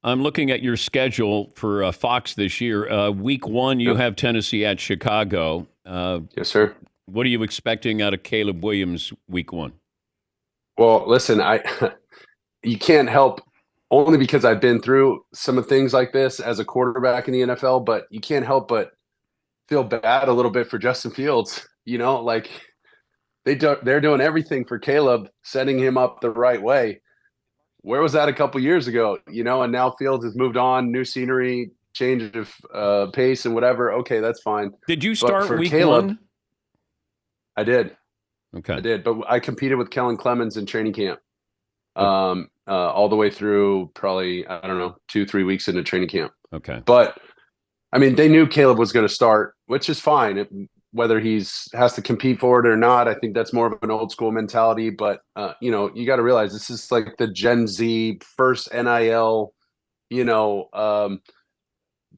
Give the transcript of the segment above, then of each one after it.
I'm looking at your schedule for Fox this year. Week one, you Yep. have Tennessee at Chicago. Yes, sir. What are you expecting out of Caleb Williams week one? Well, listen, I you can't help only because I've been through some of things like this as a quarterback in the NFL, but you can't help but feel bad a little bit for Justin Fields. Like they're doing everything for Caleb, setting him up the right way. Where was that a couple years ago? And now Fields has moved on, new scenery, change of pace and whatever. Okay, that's fine. Did you But start for week Caleb, one? I did. I Okay. did. But I competed with Kellen Clemens in training camp. O- All the way through probably, I don't know, 2, 3 weeks into training camp. Okay. But I mean, they knew Caleb was going to start, which is fine. Whether he's has to compete for it or not, I think that's more of an old school mentality. But you got to realize this is like the Gen Z first NIL, you know, um,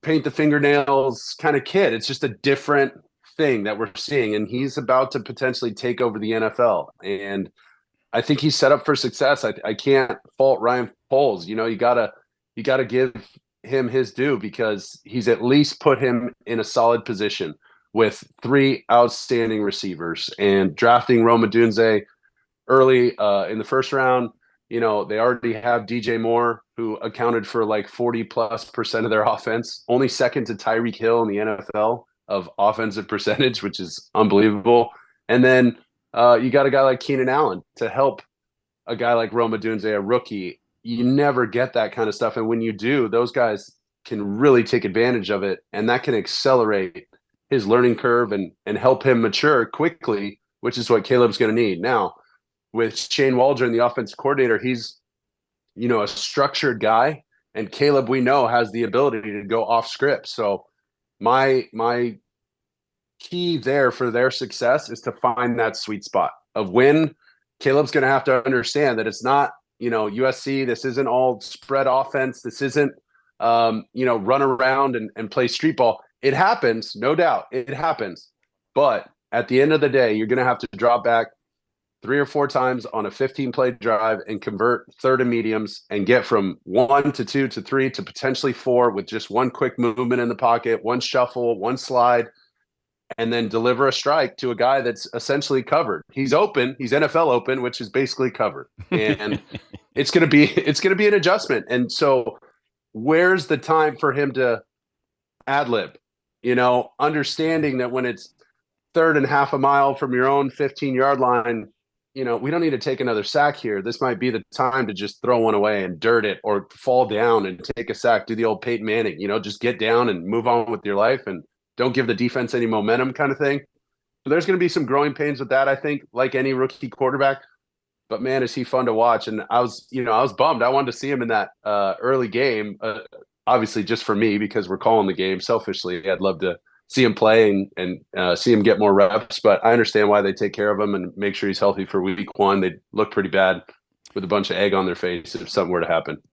paint the fingernails kind of kid. It's just a different thing that we're seeing, and he's about to potentially take over the NFL. And I think he's set up for success. I can't fault Ryan Poles. You gotta give him his due because he's at least put him in a solid position with three outstanding receivers and drafting Roma Dunze early in the first round. They already have DJ Moore, who accounted for like 40+% of their offense, only second to Tyreek Hill in the NFL of offensive percentage, which is unbelievable. And then you got a guy like Keenan Allen to help a guy like Roma Dunze, a rookie. You never get that kind of stuff. And when you do, those guys can really take advantage of it. And that can accelerate his learning curve and help him mature quickly, which is what Caleb's going to need. Now, with Shane Waldron, the offensive coordinator, he's, a structured guy. And Caleb, we know, has the ability to go off script. So my key there for their success is to find that sweet spot of when Caleb's going to have to understand that it's not, USC. This isn't all spread offense. This isn't, run around and play street ball. It happens, no doubt. It happens. But at the end of the day, you're going to have to drop back 3 or 4 times on a 15-play drive and convert third and mediums and get from 1 to 2 to 3 to potentially 4 with just one quick movement in the pocket, one shuffle, one slide, and then deliver a strike to a guy that's essentially covered. He's open. He's NFL open, which is basically covered. And it's gonna be an adjustment. And so where's the time for him to ad lib? Understanding that when it's third and half a mile from your own 15-yard line, we don't need to take another sack here. This might be the time to just throw one away and dirt it or fall down and take a sack, do the old Peyton Manning, just get down and move on with your life and don't give the defense any momentum kind of thing. So there's going to be some growing pains with that, I think, like any rookie quarterback. But man, is he fun to watch. And I was bummed. I wanted to see him in that early game, obviously just for me because we're calling the game. Selfishly, I'd love to see him play and see him get more reps. But I understand why they take care of him and make sure he's healthy for week one. They look pretty bad with a bunch of egg on their face if something were to happen.